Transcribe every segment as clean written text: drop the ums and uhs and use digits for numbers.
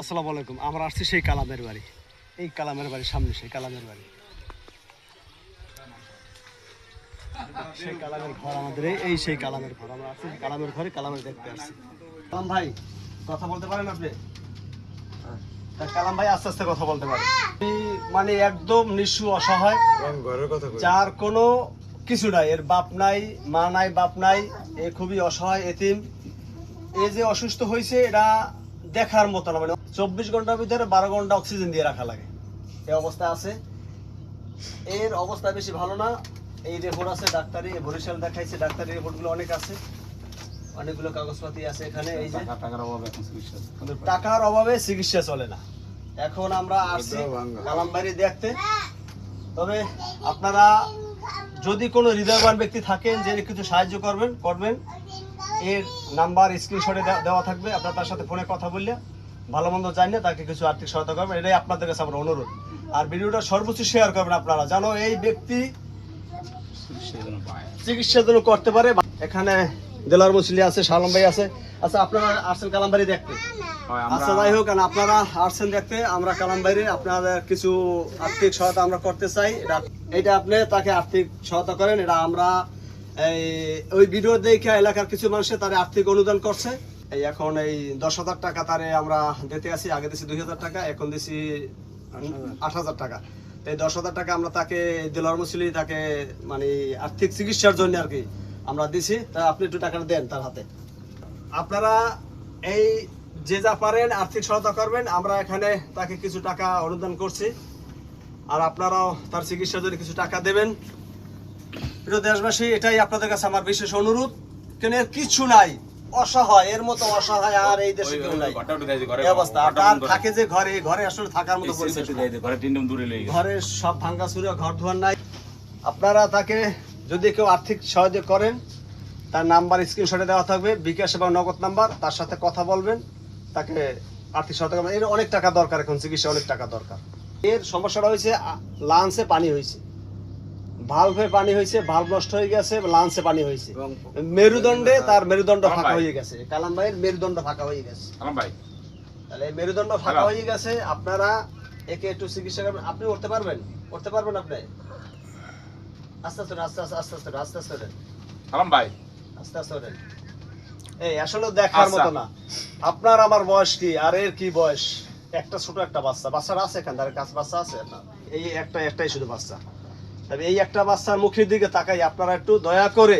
আসসালামু আলাইকুম। আমরা আসছি সেই কালামের বাড়ি, এই কালামের বাড়ির সামনে সেই কালামের বাড়ি, সেই কালামের ঘর আমাদের, এই সেই কালামের ঘর। আমরা আসছি কালামের ঘরে, কালামের দেখতে আসছি। কালাম ভাই কথা বলতে পারেন আপনি? তা কালাম ভাই আস্তে আস্তে কথা বলতে পারেন। মানে একদম নিঃস্ব অসহায়, যার কোনো কিছু নাই, এর বাপ নাই, মা নাই, বাপ নাই, এ খুবই অসহায় এতিম। এই যে অসুস্থ হয়েছে এটা দেখার মতো না, মানে 24 ঘন্টার ভিতরে 12 ঘন্টা অক্সিজেন দিয়ে রাখা লাগে, এই অবস্থা আছে। এর অবস্থা বেশি ভালো না। এই রিপোর্ট আছে ডাক্তারি, বরিশাল দেখাইছে, ডাক্তারি রিপোর্টগুলো অনেক আছে, অনেকগুলো কাগজপাতি আছে এখানে। এই যে টাকার অভাবে চিকিৎসা চলে না। এখন আমরা আসছি কালামবাড়ি দেখতে। তবে আপনারা যদি কোনো হৃদয়বান ব্যক্তি থাকেন যে কিছু সাহায্য করবেন, এর নাম্বার স্ক্রিনশটে দেওয়া থাকবে। আপনার তার সাথে ফোনে কথা বললে ভালো মন্দ জানিয়ে তাকে কিছু আর্থিক সহায়তা করবেন, এটাই আপনাদের কাছে আমার অনুরোধ। আর ভিডিওটা সর্বোচ্চ শেয়ার করবেন আপনারা, যেন এই ব্যক্তি চিকিৎসা যেন করতে পারে। এখানে দেলার মুসলি আছে, শালম ভাই আছে। আচ্ছা, আপনারা আসছেন কালামবাড়ি দেখতে? আচ্ছা, যাই হোক, আপনারা আসছেন দেখতে, আমরা কালামবাড়ি আপনাদের কিছু আর্থিক সহায়তা আমরা করতে চাই। এটা আপনি তাকে আর্থিক সহায়তা করেন। এটা আমরা ওই ভিডিও দেখে এলাকার কিছু মানুষের তারা আর্থিক অনুদান করছে। এখন এই 10,000 টাকা তারে আমরা দিতে আছি। আগে দিছি 2,000 টাকা, এখন দিছি 8,000 টাকা। এই 10,000 টাকা আমরা তাকে দেলার মুসলি তাকে মানে আর্থিক চিকিৎসার জন্য আর কি আমরা দিছি। তা আপনি একটু টাকাটা দেন তার হাতে। আপনারা এই যে যা পারেন আর্থিক সহায়তা করবেন। আমরা এখানে তাকে কিছু টাকা অনুদান করছি, আর আপনারাও তার চিকিৎসার জন্য কিছু টাকা দেবেন। প্রিয় দেশবাসী, এটাই আপনাদের কাছে আমার বিশেষ অনুরোধ। কেন কিছু নাই, অসহায়, এর মতো অসহায় আর এই দেশে কেউ নাই। এই অবস্থা আর থাকে যে ঘরে আসলে থাকার মতো পরিস্থিতি, ঘরে সব ভাঙ্গা চুরা, ঘর ধোয়ার নাই। আপনারা তাকে যদি কেউ আর্থিক সহায়তা করেন, তার নাম্বার স্ক্রিনশটে দেওয়া থাকবে, বিকাশ এবং নগদ নাম্বার। তার সাথে কথা বলবেন, তাকে আর্থিক সহায়তা করবেন। এর অনেক টাকা দরকার, এখন চিকিৎসা অনেক টাকা দরকার। এর সমস্যাটা হয়েছে লাঞ্চে পানি হয়েছে, ভালভে পানি হয়েছে, ভালভ নষ্ট হয়ে গেছে, লাঞ্চে পানি হয়েছে, মেরুদণ্ডে তার মেরুদণ্ড ফাঁকা হয়ে গেছে। কালাম ভাইয়ের মেরুদণ্ড ফাঁকা হয়ে গেছে। তাহলে মেরুদণ্ড ফাঁকা হয়ে গেছে। আপনারা একে একটু চিকিৎসা করবেন। আপনি উঠতে পারবেন? আপনি আস্তে আস্তে ওঠেন। এই আসলে দেখার মতো না। আপনার আমার বয়স কি আর এর কি বয়স? একটা ছোট একটা বাচ্চারা আছে এখান থেকে, কাছে বাচ্চা আছে না, এই একটাই শুধু বাচ্চা। তবে এই একটা বাচ্চার মুখের দিকে তাকাই আপনারা একটু দয়া করে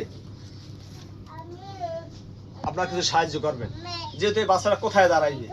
আপনারা কিছু সাহায্য করবেন, যেহেতু এই বাচ্চারা কোথায় দাঁড়াইবে।